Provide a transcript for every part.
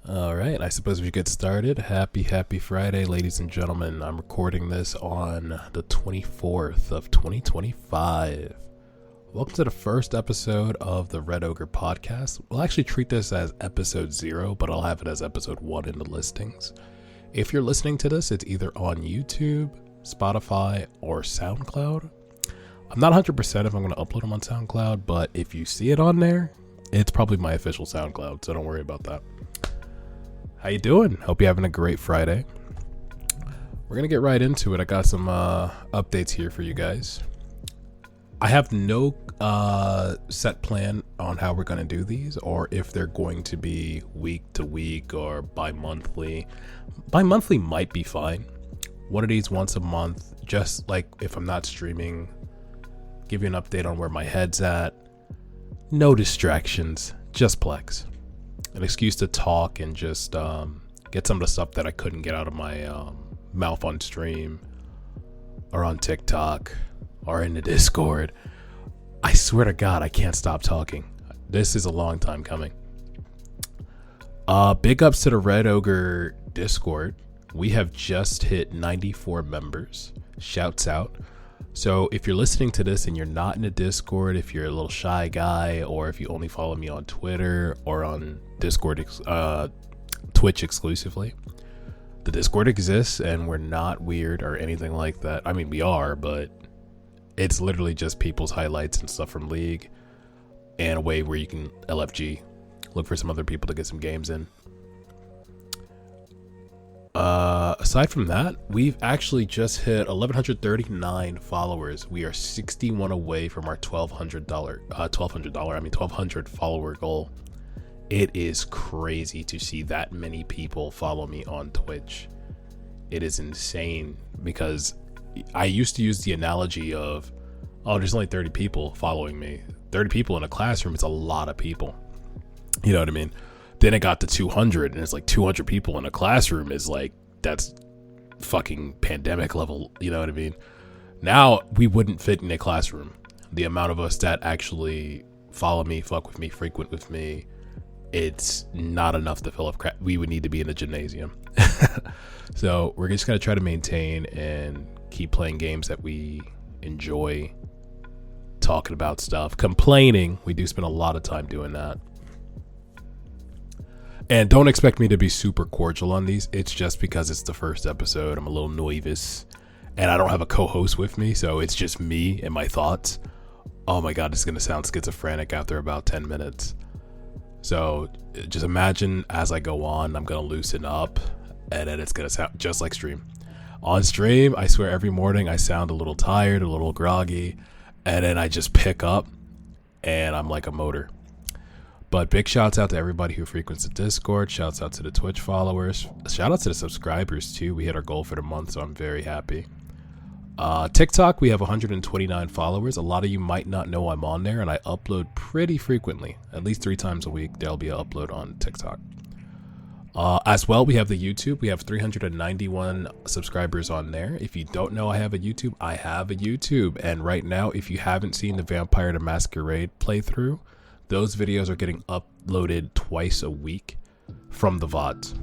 All right, I suppose we get started. Happy Friday, ladies and gentlemen. I'm recording this on the 24th of 2025. Welcome to the first episode of the Red Ogre podcast. We'll actually treat this as episode 0, but I'll have it as episode 1 in the listings. If you're listening to this, it's either on YouTube, Spotify, or SoundCloud. I'm not 100% if I'm going to upload them on SoundCloud, but if you see it on there, it's probably my official SoundCloud, so don't worry about that. How you doing? Hope you're having a great Friday. We're going to get right into it. I got some updates here for you guys. I have no set plan on how we're going to do these, or if they're going to be week to week or bi-monthly. Bi-monthly might be fine. One of these once a month, just like if I'm not streaming, give you an update on where my head's at. No distractions, just Plex. An excuse to talk and just get some of the stuff that I couldn't get out of my mouth on stream or on TikTok or in the Discord. I swear to God, I can't stop talking. This is a long time coming. Big ups to the Red Ogre Discord. We have just hit 94 members. Shouts out. So if you're listening to this and you're not in the Discord, if you're a little shy guy, or if you only follow me on Twitter or on Discord, Twitch exclusively, the Discord exists and we're not weird or anything like that. I mean, we are, but it's literally just people's highlights and stuff from League and a way where you can LFG, look for some other people to get some games in. Aside from that, we've actually just hit 1,139 followers. We are 61 away from our $1,200 follower goal. It is crazy to see that many people follow me on Twitch. It is insane because I used to use the analogy of, oh, there's only 30 people following me. 30 people in a classroom is a lot of people. You know what I mean? Then it got to 200 and it's like 200 people in a classroom is like, that's fucking pandemic level. You know what I mean? Now we wouldn't fit in a classroom. The amount of us that actually follow me, fuck with me, frequent with me, it's not enough to fill up crap. We would need to be in a gymnasium. So we're just going to try to maintain and keep playing games that we enjoy, talking about stuff, complaining. We do spend a lot of time doing that. And don't expect me to be super cordial on these. It's just because it's the first episode. I'm a little nervous and I don't have a co-host with me. So it's just me and my thoughts. Oh my God, it's going to sound schizophrenic after about 10 minutes. So just imagine as I go on, I'm going to loosen up and then it's going to sound just like stream. On stream, I swear every morning I sound a little tired, a little groggy, and then I just pick up and I'm like a motor. But big shouts out to everybody who frequents the Discord. Shouts out to the Twitch followers. Shout out to the subscribers too. We hit our goal for the month, so I'm very happy. TikTok, we have 129 followers. A lot of you might not know I'm on there, and I upload pretty frequently. At least 3 times a week, there'll be an upload on TikTok. As well, we have the YouTube. We have 391 subscribers on there. If you don't know I have a YouTube, I have a YouTube. And right now, if you haven't seen the Vampire the Masquerade playthrough, those videos are getting uploaded twice a week from the VODs.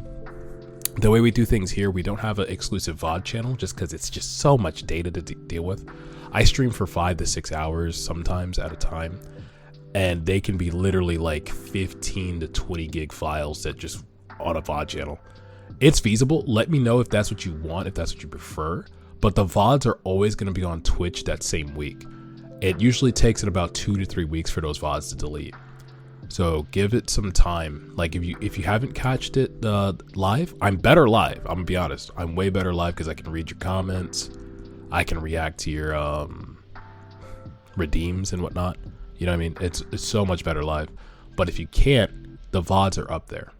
The way we do things here, we don't have an exclusive VOD channel just because it's just so much data to deal with. I stream for 5 to 6 hours sometimes at a time, and they can be literally like 15 to 20 gig files that just on a VOD channel. It's feasible. Let me know if that's what you want, if that's what you prefer. But the VODs are always going to be on Twitch that same week. It usually takes it about 2 to 3 weeks for those VODs to delete. So give it some time. Like if you haven't catched it live, I'm better live. I'm gonna be honest. I'm way better live because I can read your comments. I can react to your redeems and whatnot. You know what I mean? It's so much better live. But if you can't, the VODs are up there.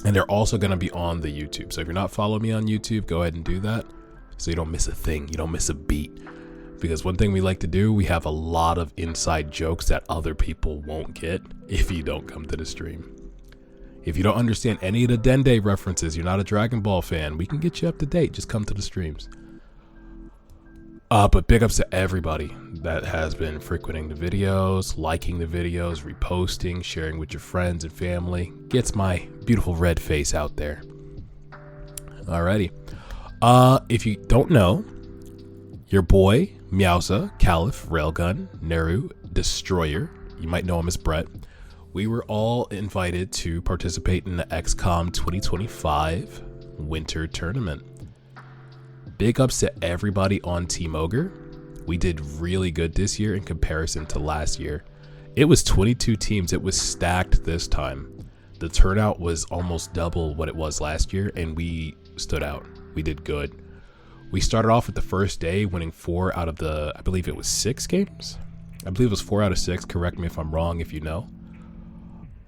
And they're also gonna be on the YouTube. So if you're not following me on YouTube, go ahead and do that. So you don't miss a thing. You don't miss a beat. Because one thing we like to do, we have a lot of inside jokes that other people won't get if you don't come to the stream. If you don't understand any of the Dende references, you're not a Dragon Ball fan, we can get you up to date. Just come to the streams. But big ups to everybody that has been frequenting the videos, liking the videos, reposting, sharing with your friends and family. Gets my beautiful red face out there. Alrighty. If you don't know, your boy, Meowsa, Caliph, Railgun, Neru, Destroyer, you might know him as Brett, we were all invited to participate in the XCOM 2025 Winter Tournament. Big ups to everybody on Team Ogre. We did really good this year in comparison to last year. It was 22 teams. It was stacked this time. The turnout was almost double what it was last year, and we stood out. We did good. We started off with the first day winning 4 out of the, I believe it was 6 games. I believe it was 4 out of 6. Correct me if I'm wrong if you know.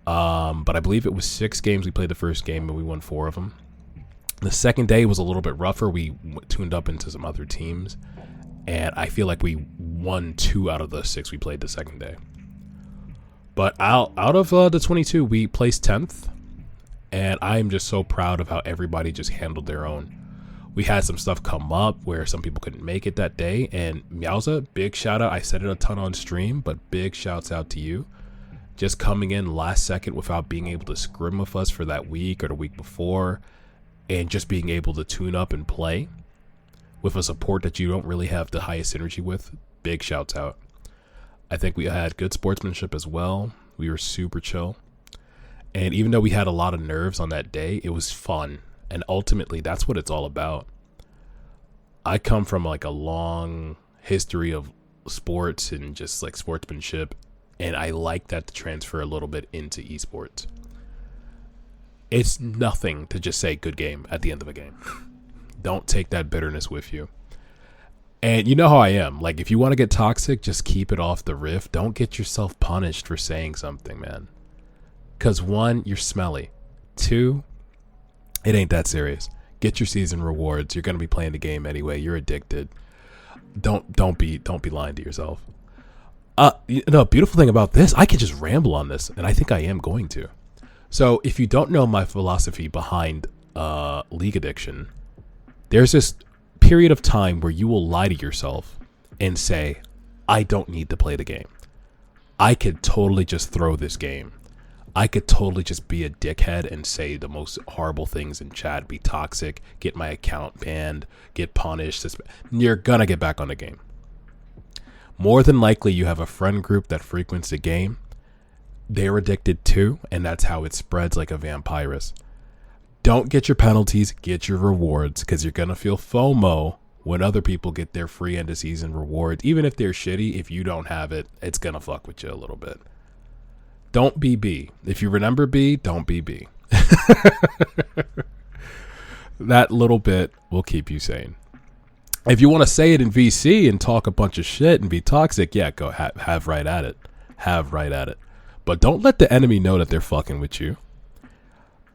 But I believe it was 6 games. We played the first game and we won 4 of them. The second day was a little bit rougher. We tuned up into some other teams, and I feel like we won 2 out of the 6 we played the second day. But out of the 22, we placed 10th, and I am just so proud of how everybody just handled their own. We had some stuff come up where some people couldn't make it that day, and Meowsa, big shout out. I said it a ton on stream, but big shouts out to you. Just coming in last second without being able to scrim with us for that week or the week before, and just being able to tune up and play with a support that you don't really have the highest energy with. Big shouts out. I think we had good sportsmanship as well. We were super chill. And even though we had a lot of nerves on that day, it was fun. And ultimately, that's what it's all about. I come from like a long history of sports and just like sportsmanship. And I like that to transfer a little bit into esports. It's nothing to just say good game at the end of a game. Don't take that bitterness with you. And you know how I am. Like, if you want to get toxic, just keep it off the riff. Don't get yourself punished for saying something, man. Because 1, you're smelly. 2, it ain't that serious. Get your season rewards. You're going to be playing the game anyway. You're addicted. Don't be lying to yourself. Beautiful thing about this, I could just ramble on this, and I think I am going to. So if you don't know my philosophy behind league addiction, there's this period of time where you will lie to yourself and say, I don't need to play the game. I could totally just throw this game. I could totally just be a dickhead and say the most horrible things in chat, be toxic, get my account banned, get punished. You're going to get back on the game. More than likely, you have a friend group that frequents the game. They're addicted too, and that's how it spreads like a vampirus. Don't get your penalties, get your rewards, because you're going to feel FOMO when other people get their free end of season rewards. Even if they're shitty, if you don't have it, it's going to fuck with you a little bit. Don't be B. If you remember B, don't be B. That little bit will keep you sane. If you want to say it in VC and talk a bunch of shit and be toxic, yeah, go have right at it. Have right at it. But don't let the enemy know that they're fucking with you.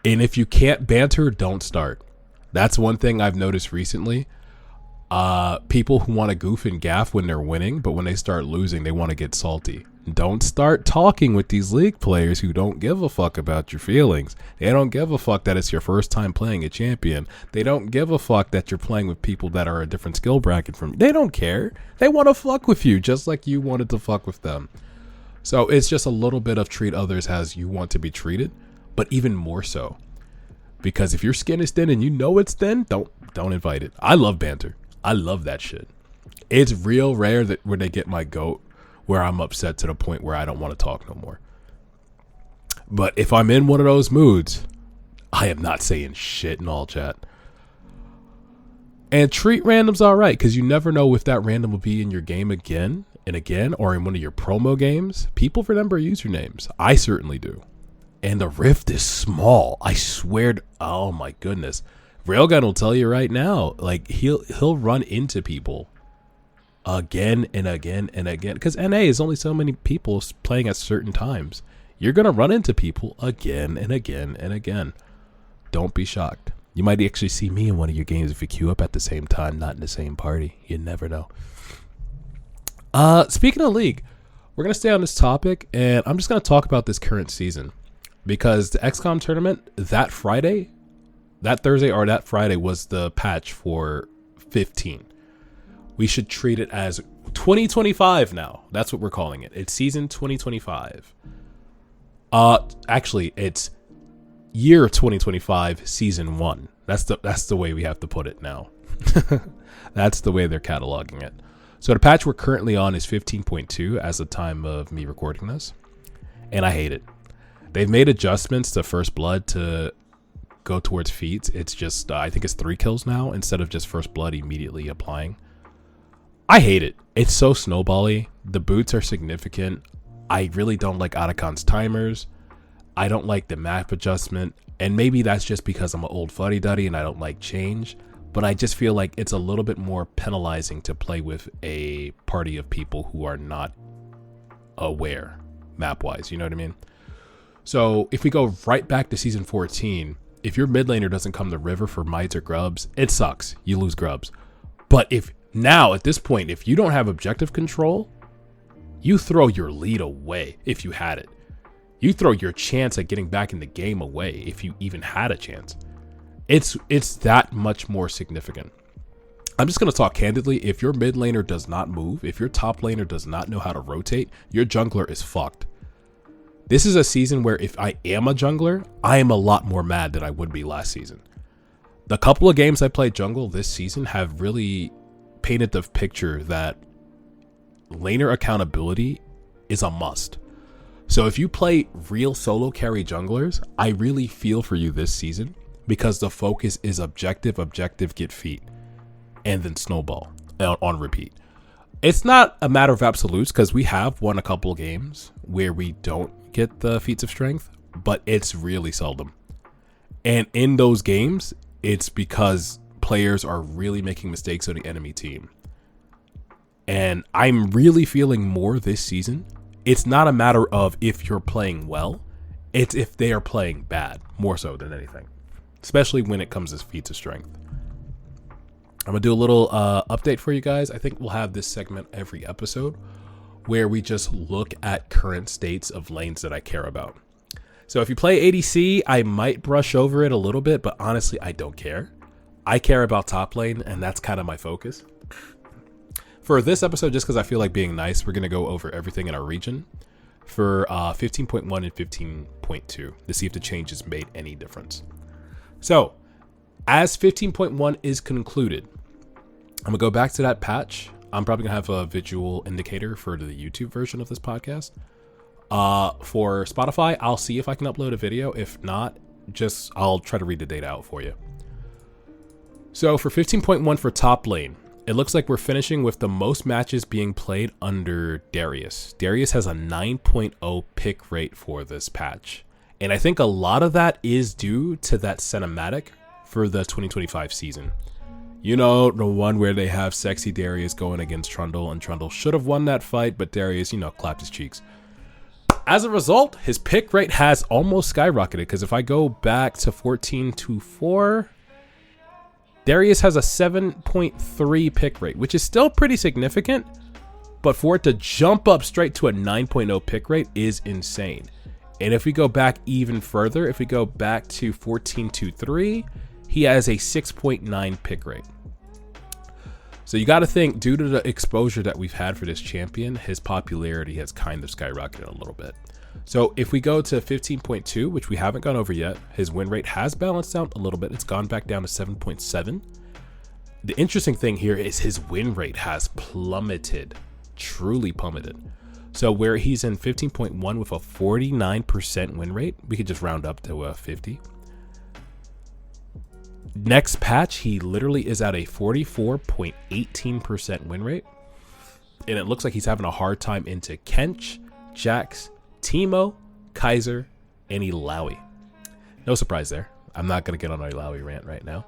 And if you can't banter, don't start. That's one thing I've noticed recently. People who want to goof and gaff when they're winning, but when they start losing, they want to get salty. Don't start talking with these league players who don't give a fuck about your feelings. They don't give a fuck that it's your first time playing a champion. They don't give a fuck that you're playing with people that are a different skill bracket from you. They don't care. They want to fuck with you just like you wanted to fuck with them. So it's just a little bit of treat others as you want to be treated, but even more so. Because if your skin is thin and you know it's thin, don't invite it. I love banter. I love that shit. It's real rare that when they get my goat where I'm upset to the point where I don't want to talk no more. But if I'm in one of those moods, I am not saying shit in all chat. And treat randoms all right, because you never know if that random will be in your game again and again, or in one of your promo games. People remember usernames. I certainly do. And the rift is small. I swear. Oh my goodness. Railgun will tell you right now, like he'll run into people again and again and again, because NA is only so many people playing at certain times. You're going to run into people again and again and again. Don't be shocked. You might actually see me in one of your games if you queue up at the same time, not in the same party. You never know. Speaking of League, we're going to stay on this topic, and I'm just going to talk about this current season, because the XCOM tournament that Thursday or that Friday was the patch for 15. We should treat it as 2025 now. That's what we're calling it. It's season 2025. Actually, it's year 2025, season 1. That's the way we have to put it now. That's the way they're cataloging it. So the patch we're currently on is 15.2 as the time of me recording this, and I hate it. They've made adjustments to First Blood to go towards feats. It's just I think it's 3 kills now instead of just First Blood immediately applying. I hate it. It's so snowbally. The boots are significant. I really don't like Otacon's timers. I don't like the map adjustment, and maybe that's just because I'm an old fuddy-duddy and I don't like change, but I just feel like it's a little bit more penalizing to play with a party of people who are not aware map-wise, you know what I mean? So if we go right back to season 14, if your mid laner doesn't come to river for mites or grubs, it sucks. You lose grubs. But if now, at this point, if you don't have objective control, you throw your lead away if you had it. You throw your chance at getting back in the game away if you even had a chance. It's that much more significant. I'm just going to talk candidly. If your mid laner does not move, if your top laner does not know how to rotate, your jungler is fucked. This is a season where if I am a jungler, I am a lot more mad than I would be last season. The couple of games I played jungle this season have really painted the picture that laner accountability is a must. So if you play real solo carry junglers, I really feel for you this season because the focus is objective, get feet, and then snowball on repeat. It's not a matter of absolutes because we have won a couple games where we don't get the feats of strength, but it's really seldom. And in those games, it's because players are really making mistakes on the enemy team. And I'm really feeling more this season. It's not a matter of if you're playing well, it's if they are playing bad, more so than anything, especially when it comes to feats of strength. I'm gonna do a little update for you guys. I think we'll have this segment every episode where we just look at current states of lanes that I care about. So if you play ADC, I might brush over it a little bit, but honestly, I don't care. I care about top lane, and that's kind of my focus. For this episode, just because I feel like being nice, we're going to go over everything in our region for 15.1 and 15.2 to see if the changes made any difference. So, as 15.1 is concluded, I'm going to go back to that patch. I'm probably going to have a visual indicator for the YouTube version of this podcast. For Spotify, I'll see if I can upload a video. If not, I'll try to read the data out for you. So for 15.1 for top lane, it looks like we're finishing with the most matches being played under Darius. Darius has a 9.0 pick rate for this patch. And I think a lot of that is due to that cinematic for the 2025 season. You know, the one where they have sexy Darius going against Trundle, and Trundle should have won that fight, but Darius, clapped his cheeks. As a result, his pick rate has almost skyrocketed, because if I go back to 14.4, Darius has a 7.3 pick rate, which is still pretty significant, but for it to jump up straight to a 9.0 pick rate is insane. And if we go back even further, if we go back to 14.3, he has a 6.9 pick rate. So you got to think, due to the exposure that we've had for this champion, his popularity has kind of skyrocketed a little bit. So if we go to 15.2, which we haven't gone over yet, his win rate has balanced out a little bit. It's gone back down to 7.7. The interesting thing here is his win rate has plummeted, truly plummeted. So where he's in 15.1 with a 49% win rate, we could just round up to 50. Next patch, he literally is at a 44.18% win rate. And it looks like he's having a hard time into Kench, Jax, Teemo, Kaiser, and Illaoi. No surprise there. I'm not going to get on an Illaoi rant right now.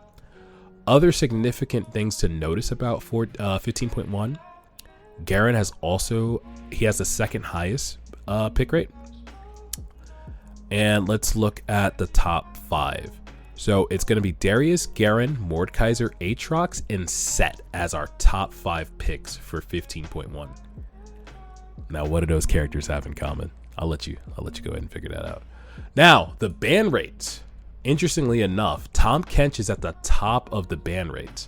Other significant things to notice about 15.1. Garen has he has the second highest pick rate. And let's look at the top 5. So it's going to be Darius, Garen, Mordekaiser, Aatrox, and Set as our top 5 picks for 15.1. Now, what do those characters have in common? I'll let you go ahead and figure that out. Now, the ban rates. Interestingly enough, Tahm Kench is at the top of the ban rates,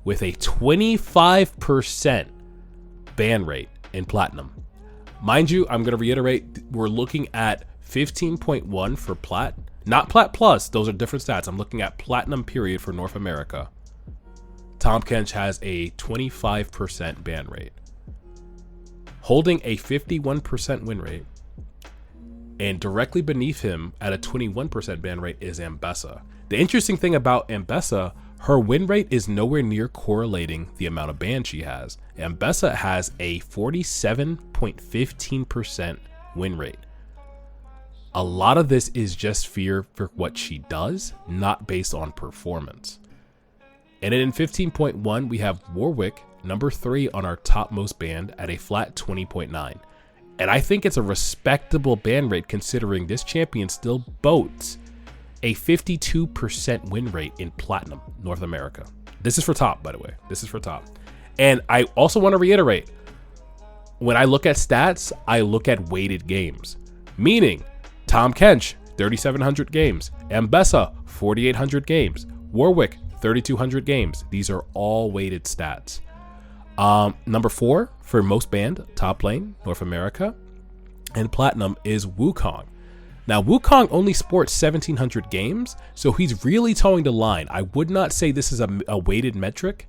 with a 25% ban rate in Platinum. Mind you, I'm going to reiterate, we're looking at 15.1 for Plat, not Plat Plus. Those are different stats. I'm looking at Platinum period for North America. Tahm Kench has a 25% ban rate, holding a 51% win rate. And directly beneath him at a 21% ban rate is Ambessa. The interesting thing about Ambessa, her win rate is nowhere near correlating the amount of bans she has. Ambessa has a 47.15% win rate. A lot of this is just fear for what she does, not based on performance. And then in 15.1, we have Warwick, number 3 on our topmost band at a flat 20.9. And I think it's a respectable ban rate considering this champion still boasts a 52% win rate in Platinum, North America. This is for top, by the way. This is for top. And I also want to reiterate, when I look at stats, I look at weighted games. Meaning, Tahm Kench, 3,700 games. Ambessa, 4,800 games. Warwick, 3,200 games. These are all weighted stats. Number 4 for most banned top lane, North America, and Platinum is Wukong. Now, Wukong only sports 1,700 games, so he's really towing the line. I would not say this is a weighted metric,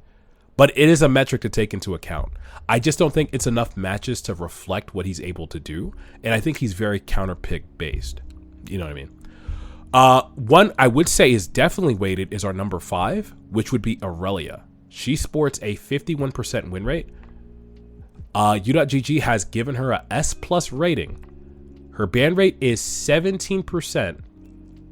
but it is a metric to take into account. I just don't think it's enough matches to reflect what he's able to do, and I think he's very counterpick based. You know what I mean? One I would say is definitely weighted is our number 5, which would be Aurelia. She sports a 51% win rate. U.GG has given her a S+ rating. Her ban rate is 17%,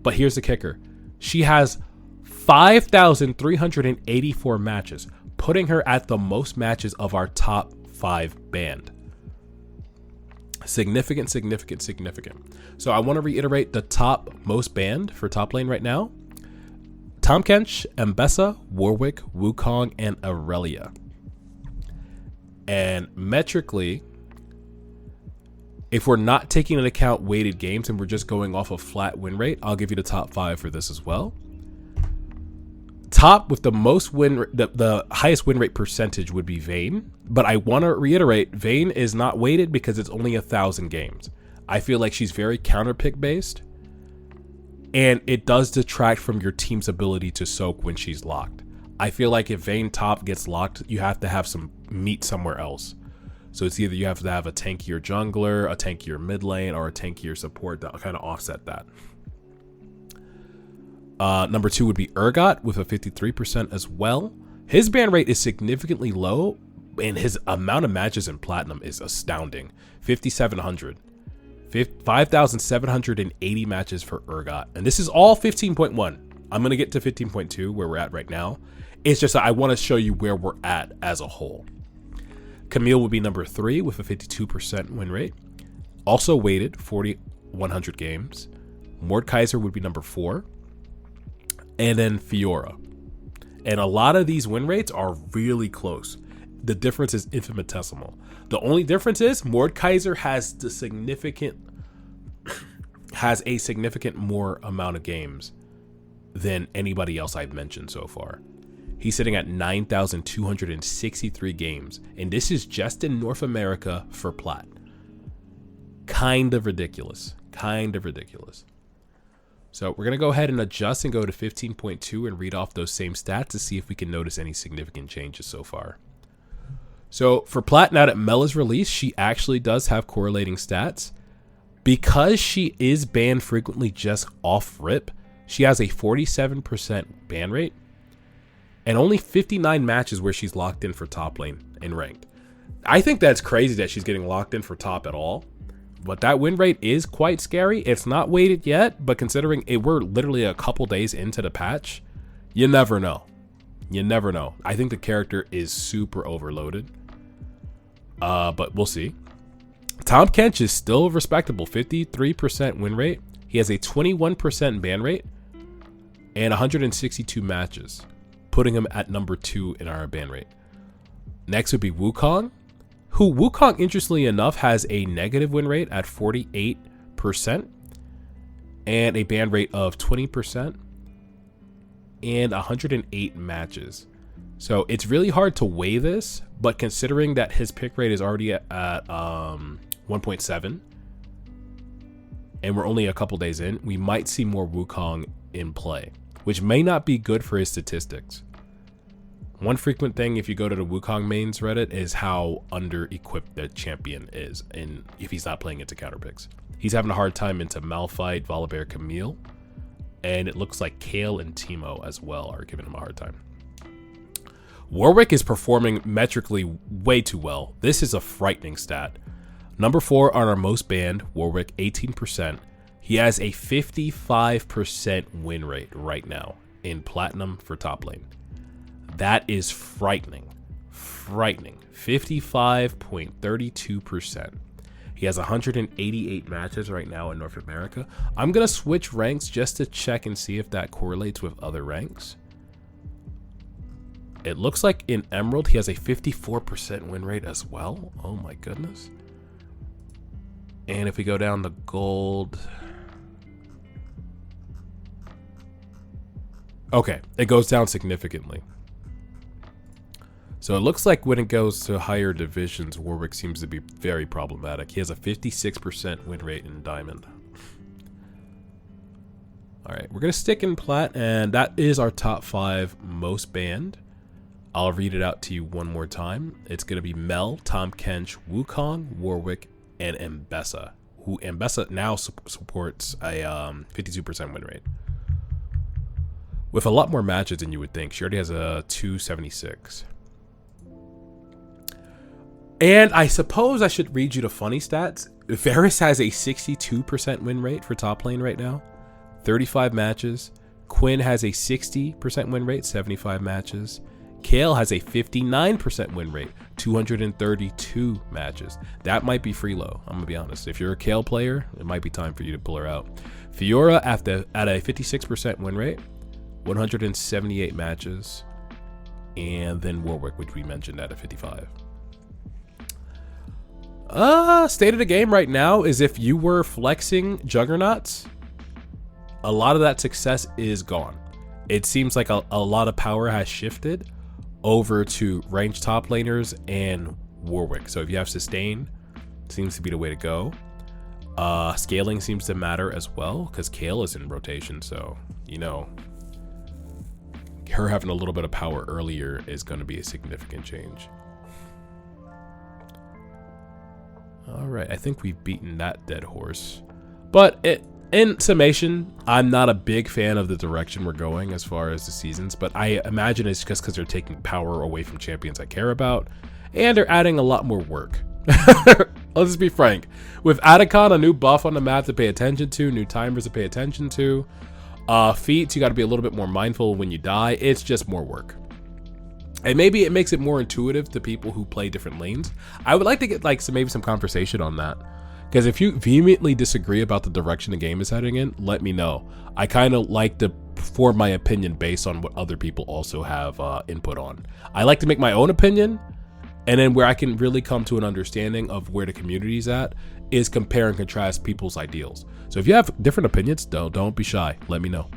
but here's the kicker. She has 5,384 matches, putting her at the most matches of our top 5 band. Significant, significant, significant. So I want to reiterate the top most band for top lane right now. Tahm Kench, Ambessa, Warwick, Wukong, and Aurelia. And metrically, if we're not taking into account weighted games and we're just going off a flat win rate, I'll give you the top 5 for this as well. Top with the most the highest win rate percentage would be Vayne, but I want to reiterate, Vayne is not weighted because it's only 1,000 games. I feel like she's very counterpick based, and it does detract from your team's ability to soak when she's locked. I feel like if Vayne top gets locked, you have to have some meat somewhere else. So it's either you have to have a tankier jungler, a tankier mid lane, or a tankier support that kind of offset that. Number 2 would be Urgot with a 53% as well. His ban rate is significantly low, and his amount of matches in Platinum is astounding. 5,700. 5,780 matches for Urgot. And this is all 15.1. I'm going to get to 15.2 where we're at right now. It's just that I want to show you where we're at as a whole. Camille would be number 3 with a 52% win rate. Also weighted 4,100 games. Mordekaiser would be number 4. And then Fiora. And a lot of these win rates are really close. The difference is infinitesimal. The only difference is Mordekaiser has a significant more amount of games than anybody else I've mentioned so far. He's sitting at 9,263 games, and this is just in North America for Plat. Kind of ridiculous. Kind of ridiculous. So we're going to go ahead and adjust and go to 15.2 and read off those same stats to see if we can notice any significant changes so far. So for Plat, now that Mel is released, she actually does have correlating stats. Because she is banned frequently just off rip, she has a 47% ban rate and only 59 matches where she's locked in for top lane and ranked. I think that's crazy that she's getting locked in for top at all. But that win rate is quite scary. It's not weighted yet, but considering we're literally a couple days into the patch, you never know. You never know. I think the character is super overloaded. But we'll see. Tahm Kench is still respectable, 53% win rate. He has a 21% ban rate and 162 matches, putting him at number 2 in our ban rate. Next would be Wukong, who Wukong, interestingly enough, has a negative win rate at 48% and a ban rate of 20% and 108 matches. So it's really hard to weigh this, but considering that his pick rate is already at 1.7, and we're only a couple days in, we might see more Wukong in play, which may not be good for his statistics. One frequent thing if you go to the Wukong mains Reddit is how under-equipped the champion is, and if he's not playing into counter picks. He's having a hard time into Malphite, Volibear, Camille, and it looks like Kale and Teemo as well are giving him a hard time. Warwick is performing metrically way too well. This is a frightening stat. Number 4 on our most banned, Warwick, 18%. He has a 55% win rate right now in Platinum for top lane. That is frightening. Frightening. 55.32%. He has 188 matches right now in North America. I'm going to switch ranks just to check and see if that correlates with other ranks. It looks like in Emerald, he has a 54% win rate as well. Oh my goodness. And if we go down to Gold... Okay, it goes down significantly. So it looks like when it goes to higher divisions, Warwick seems to be very problematic. He has a 56% win rate in Diamond. All right, we're going to stick in Plat, and that is our top 5 most banned. I'll read it out to you one more time. It's going to be Mel, Tom Kench, Wukong, Warwick, and Mbessa, who Mbessa now supports a 52% win rate. With a lot more matches than you would think. She already has a 276. And I suppose I should read you the funny stats. Varus has a 62% win rate for top lane right now, 35 matches. Quinn has a 60% win rate, 75 matches. Kale has a 59% win rate, 232 matches. That might be Freelo, I'm gonna be honest. If you're a Kale player, it might be time for you to pull her out. Fiora at a 56% win rate, 178 matches. And then Warwick, which we mentioned, at a 55. State of the game right now is if you were flexing juggernauts, a lot of that success is gone. It seems like a lot of power has shifted over to ranged top laners and Warwick. So if you have sustain, seems to be the way to go. Scaling seems to matter as well because Kale is in rotation. So, you know, her having a little bit of power earlier is going to be a significant change. All right, I think we've beaten that dead horse. But in summation, I'm not a big fan of the direction we're going as far as the seasons, but I imagine it's just because they're taking power away from champions I care about, and they're adding a lot more work. Let's just be frank. With Atacon, a new buff on the map to pay attention to, new timers to pay attention to, feats, you got to be a little bit more mindful when you die. It's just more work. And maybe it makes it more intuitive to people who play different lanes. I would like to get like maybe some conversation on that. Because if you vehemently disagree about the direction the game is heading in, let me know. I kind of like to form my opinion based on what other people also have input on. I like to make my own opinion, and then where I can really come to an understanding of where the community's at is compare and contrast people's ideals. So if you have different opinions, don't be shy. Let me know.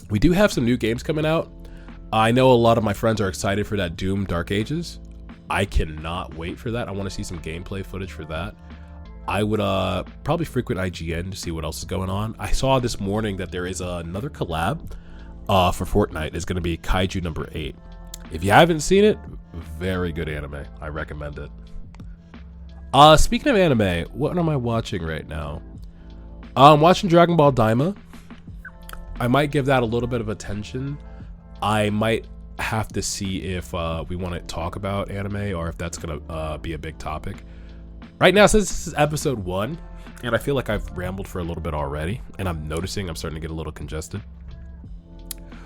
We do have some new games coming out. I know a lot of my friends are excited for that Doom Dark Ages. I cannot wait for that. I want to see some gameplay footage for that. I would probably frequent IGN to see what else is going on. I saw this morning that there is another collab for Fortnite. It's going to be Kaiju number 8. If you haven't seen it, very good anime. I recommend it. Speaking of anime, what am I watching right now? I'm watching Dragon Ball Daima. I might give that a little bit of attention. I might have to see if we want to talk about anime or if that's going to be a big topic. Right now, since this is episode 1, and I feel like I've rambled for a little bit already, and I'm noticing I'm starting to get a little congested,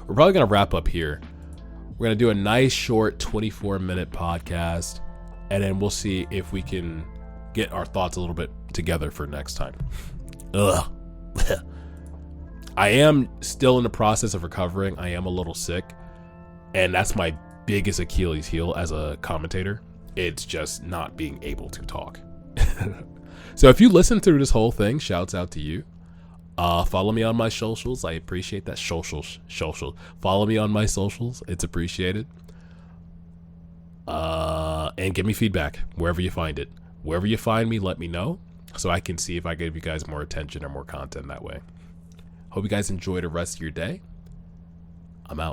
we're probably going to wrap up here. We're going to do a nice short 24-minute podcast, and then we'll see if we can get our thoughts a little bit together for next time. Ugh. I am still in the process of recovering. I am a little sick, and that's my biggest Achilles heel as a commentator. It's just not being able to talk. So if you listen through this whole thing, shouts out to you. Follow me on my socials. I appreciate that. Socials. Follow me on my socials. It's appreciated. And give me feedback wherever you find it. Wherever you find me, let me know so I can see if I give you guys more attention or more content that way. Hope you guys enjoy the rest of your day. I'm out.